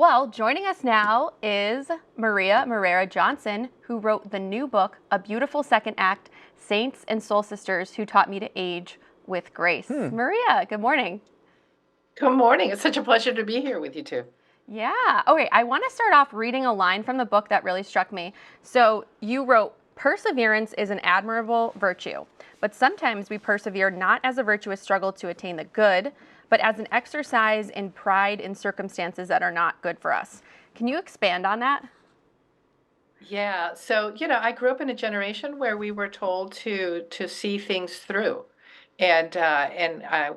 Well, joining us now is Morera Johnson, who wrote the new book, A Beautiful Second Act, Saints and Soul Sisters Who Taught Me to Age with Grace. Maria, good morning. Good morning. It's such a pleasure to be here with you two. Yeah. Okay, I want to start off reading a line from the book that really struck me. So you wrote, "Perseverance is an admirable virtue, but sometimes we persevere not as a virtuous struggle to attain the good, but as an exercise in pride in circumstances that are not good for us." Can you expand on that? Yeah, so I grew up in a generation where we were told to see things through, and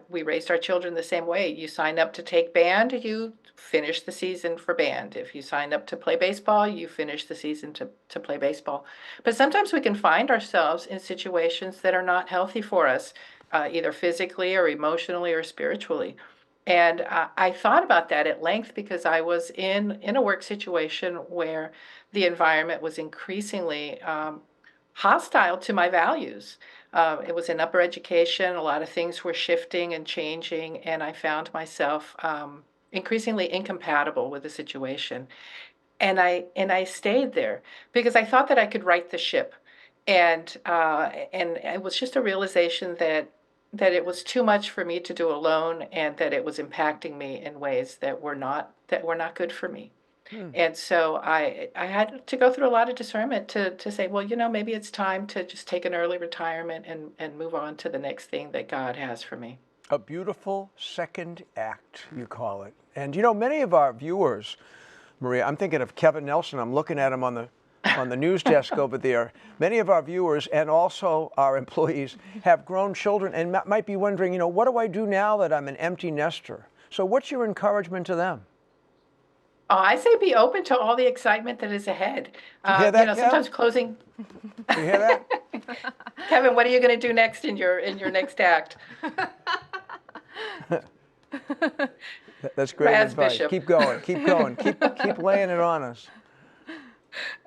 we raised our children the same way. You sign up to take band, you finish the season for band. If you sign up to play baseball, you finish the season to play baseball. But sometimes we can find ourselves in situations that are not healthy for us, either physically or emotionally or spiritually. And I thought about that at length because I was in a work situation where the environment was increasingly hostile to my values. It was in upper education. A lot of things were shifting and changing, and I found myself increasingly incompatible with the situation. And I stayed there because I thought that I could right the ship, and it was just a realization that it was too much for me to do alone, and that it was impacting me in ways that were not good for me. And so I had to go through a lot of discernment to say, well, maybe it's time to just take an early retirement and move on to the next thing that God has for me. A beautiful second act, you call it. And many of our viewers, Maria, I'm thinking of Kevin Nelson. I'm looking at him on the news desk over there. Many of our viewers and also our employees have grown children and might be wondering, what do I do now that I'm an empty nester? So what's your encouragement to them? Oh, I say be open to all the excitement that is ahead. You hear that, Sometimes Kev? closing. You hear that? Kevin, what are you going to do next in your next act? That's great As advice. bishop. Keep going. Keep going. Keep laying it on us.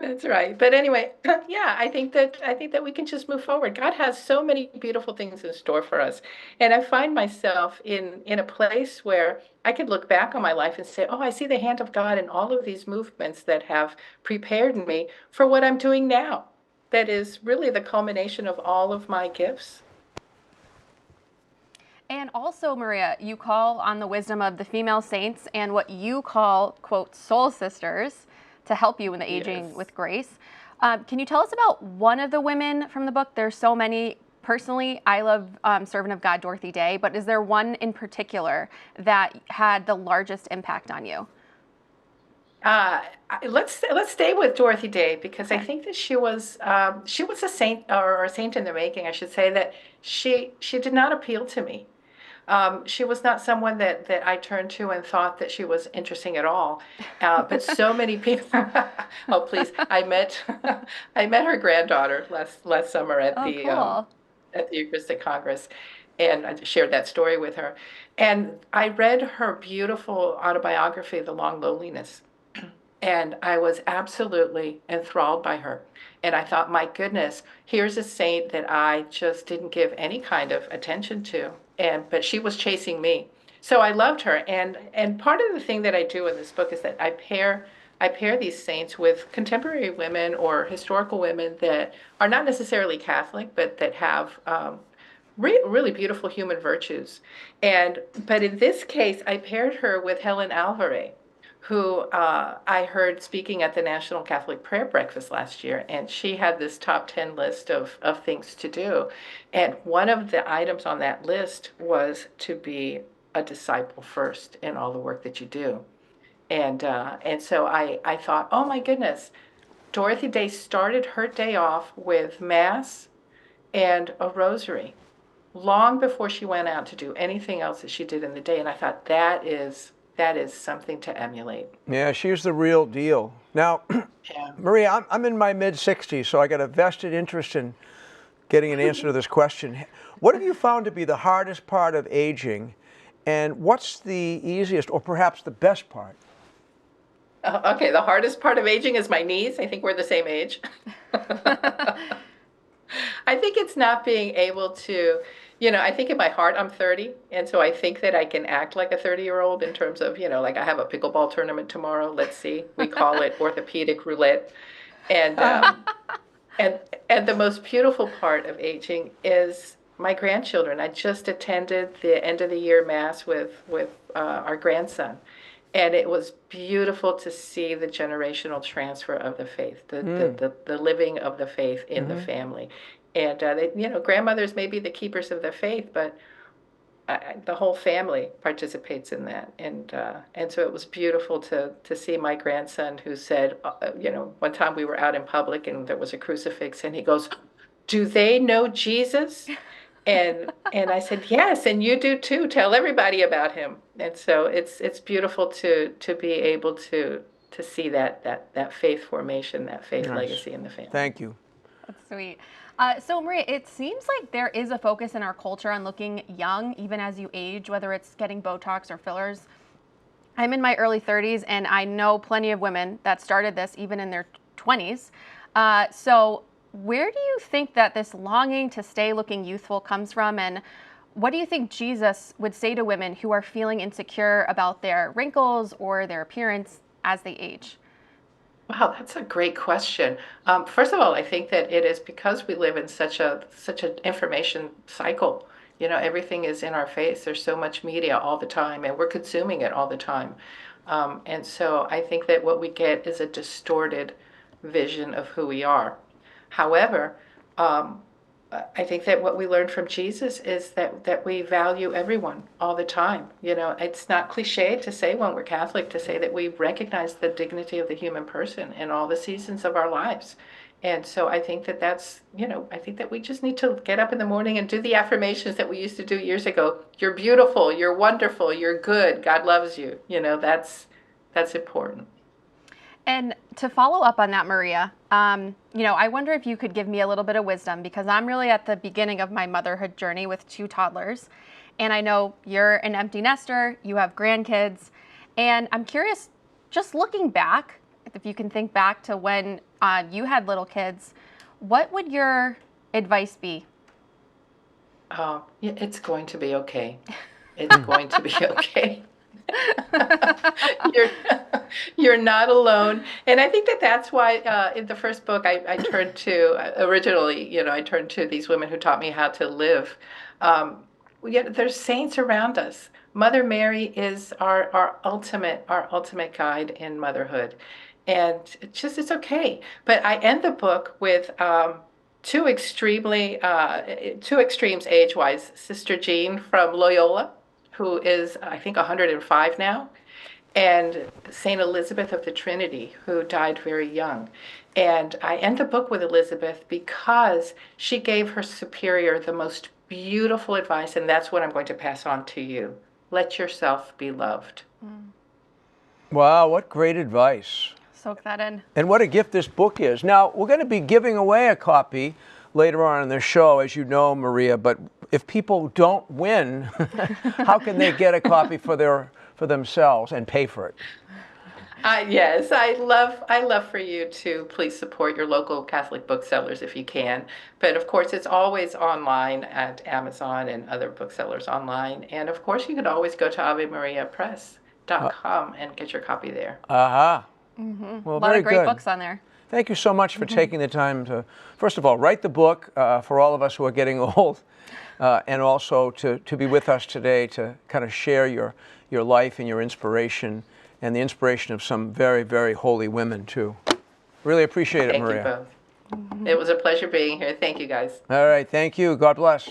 That's right. But anyway, yeah, I think that we can just move forward. God has so many beautiful things in store for us. And I find myself in a place where I could look back on my life and say, "Oh, I see the hand of God in all of these movements that have prepared me for what I'm doing now." That is really the culmination of all of my gifts. And also, Maria, you call on the wisdom of the female saints and what you call, quote, soul sisters to help you in the aging Yes. with grace. Can you tell us about one of the women from the book? There's so many. Personally, I love Servant of God, Dorothy Day, but is there one in particular that had the largest impact on you? Let's stay with Dorothy Day because I Okay. think that she was a saint, or a saint in the making, I should say. That she did not appeal to me. She was not someone that I turned to and thought that she was interesting at all. But so many people. Oh, please! I met her granddaughter last summer at Oh, cool. the Eucharistic Congress, and I shared that story with her. And I read her beautiful autobiography, The Long Loneliness, and I was absolutely enthralled by her. And I thought, my goodness, here's a saint that I just didn't give any kind of attention to. But she was chasing me. So I loved her. And part of the thing that I do in this book is that I pair these saints with contemporary women or historical women that are not necessarily Catholic, but that have really beautiful human virtues. But in this case, I paired her with Helen Alvarez, who I heard speaking at the National Catholic Prayer Breakfast last year, and she had this top 10 list of things to do. And one of the items on that list was to be a disciple first in all the work that you do. And so I thought, oh my goodness, Dorothy Day started her day off with Mass and a rosary long before she went out to do anything else that she did in the day. And I thought that is something to emulate. Yeah, she's the real deal. Now, Yeah. Maria, I'm in my mid-60s, so I got a vested interest in getting an answer to this question. What have you found to be the hardest part of aging, and what's the easiest or perhaps the best part? Okay, the hardest part of aging is my knees. I think we're the same age. I think it's not being able I think in my heart I'm 30, and so I think that I can act like a 30-year-old in terms of, like I have a pickleball tournament tomorrow. Let's see, we call it orthopedic roulette, and and and the most beautiful part of aging is my grandchildren. I just attended the end of the year mass with our grandson, and it was beautiful to see the generational transfer of the faith, the living of the faith in the family. And grandmothers may be the keepers of the faith, but the whole family participates in that, and so it was beautiful to see my grandson, who said, one time we were out in public and there was a crucifix, and he goes, "Do they know Jesus?" And I said, "Yes, and you do too. Tell everybody about him." And so it's beautiful to be able to see that faith formation, that faith Nice. legacy in the family. Thank you. That's sweet. So Maria, it seems like there is a focus in our culture on looking young, even as you age, whether it's getting Botox or fillers. I'm in my early 30s, and I know plenty of women that started this even in their 20s. So where do you think that this longing to stay looking youthful comes from? And what do you think Jesus would say to women who are feeling insecure about their wrinkles or their appearance as they age? Wow, that's a great question. First of all, I think that it is because we live in such an information cycle. Everything is in our face. There's so much media all the time, and we're consuming it all the time. And so I think that what we get is a distorted vision of who we are. However, I think that what we learned from Jesus is that we value everyone all the time. It's not cliche to say, when we're Catholic, to say that we recognize the dignity of the human person in all the seasons of our lives. And so I think I think that we just need to get up in the morning and do the affirmations that we used to do years ago. You're beautiful, you're wonderful, you're good, God loves you. That's important. And to follow up on that, Maria, I wonder if you could give me a little bit of wisdom, because I'm really at the beginning of my motherhood journey with 2 toddlers. And I know you're an empty nester, you have grandkids. And I'm curious, just looking back, if you can think back to when you had little kids, what would your advice be? Oh, yeah, it's going to be okay. It's going to be okay. you're you're not alone, and I think that that's why in the first book I turned to originally, I turned to these women who taught me how to live. There's saints around us. Mother Mary is our ultimate guide in motherhood, and it's okay. But I end the book with two extremes age-wise. Sister Jean from Loyola, who is, I think, 105 now, and Saint Elizabeth of the Trinity, who died very young. And I end the book with Elizabeth because she gave her superior the most beautiful advice, and that's what I'm going to pass on to you. Let yourself be loved. Wow, what great advice. Soak that in. And what a gift this book is. Now, we're going to be giving away a copy later on in the show, as you know, Maria, but if people don't win, how can they get a copy for themselves and pay for it? Yes, I love for you to please support your local Catholic booksellers if you can. But of course, it's always online at Amazon and other booksellers online. And of course, you could always go to AveMariaPress.com and get your copy there. Aha. A Well, lot very of great good. books on there. Thank you so much for taking the time to, first of all, write the book for all of us who are getting old, and also to be with us today to kind of share your life and your inspiration, and the inspiration of some very, very holy women, too. Really appreciate it, Maria. Thank you both. It was a pleasure being here. Thank you, guys. All right, thank you. God bless.